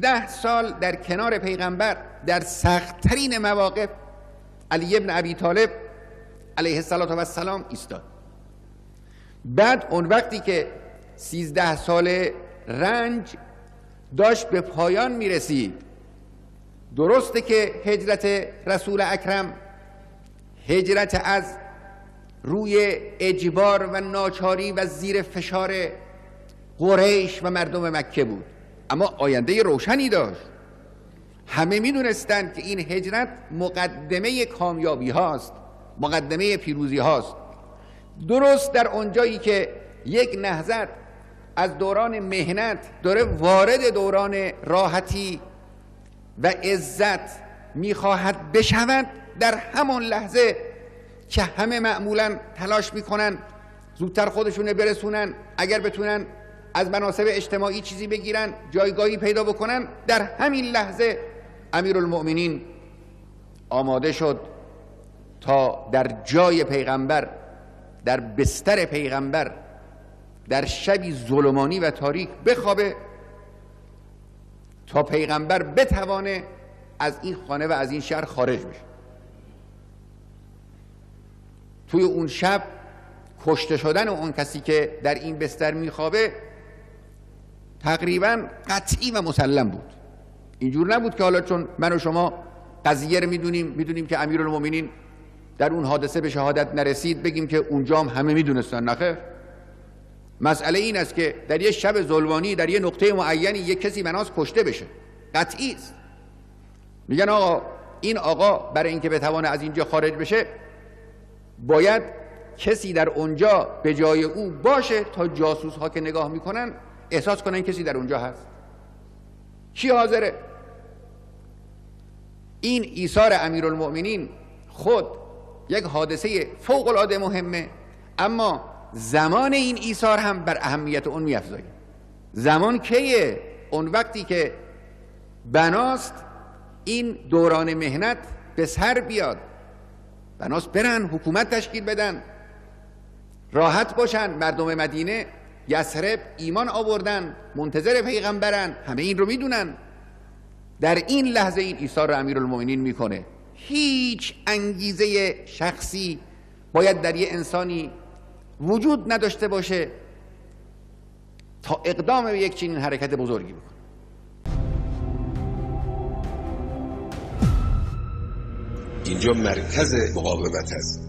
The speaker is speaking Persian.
13 سال در کنار پیغمبر در سخت‌ترین مواقف علی ابن ابی طالب علیه السلام ایستاد. بعد اون وقتی که 13 سال رنج داشت به پایان میرسید، درسته که هجرت رسول اکرم هجرت از روی اجبار و ناچاری و زیر فشار قریش و مردم مکه بود، اما آینده روشنی داشت. همه میدونستند که این هجرت مقدمه کامیابی هاست، مقدمه پیروزی هاست. درست در اونجایی که یک نهضت از دوران مهنت داره وارد دوران راحتی و عزت میخواهد بشود، در همون لحظه که همه معمولا تلاش میکنن زودتر خودشونه برسونن، اگر بتونن از مناصب اجتماعی چیزی بگیرن، جایگاهی پیدا بکنن، در همین لحظه امیرالمؤمنین آماده شد تا در جای پیغمبر، در بستر پیغمبر، در شبی ظلمانی و تاریک بخوابه تا پیغمبر بتوانه از این خانه و از این شهر خارج بشه. توی اون شب کشته شدن اون کسی که در این بستر میخوابه تقریبا قطعی و مسلم بود. اینجور نبود که حالا چون من و شما قضیه رو میدونیم که امیرالمؤمنین در اون حادثه به شهادت نرسید بگیم که اونجا هم همه میدونستن. نخیر، مسئله این است که در یه شب ظلمانی در یه نقطه معینی یک کسی بناس کشته بشه، قطعی است. میگن آقا این آقا برای اینکه بتوانه از اینجا خارج بشه باید کسی در اونجا به جای او باشه تا جاسوس ها که نگاه میکنن احساس کنن کسی در اونجا هست. کی حاضره؟ این ایثار امیرالمؤمنین خود یک حادثه فوق العاده مهمه، اما زمان این ایثار هم بر اهمیت اون میافزاید. زمان کیه؟ اون وقتی که بناست این دوران مهنت به سر بیاد، بناست برن حکومت تشکیل بدن، راحت باشن. مردم مدینه یثرب ایمان آوردن، منتظر پیغمبرن، همه این رو میدونن. در این لحظه این ایثار رو امیرالمؤمنین میکنه. هیچ انگیزه شخصی باید در یه انسانی وجود نداشته باشه تا اقدام به یک چنین حرکت بزرگی بکنه. اینجا مرکز مقاومت است.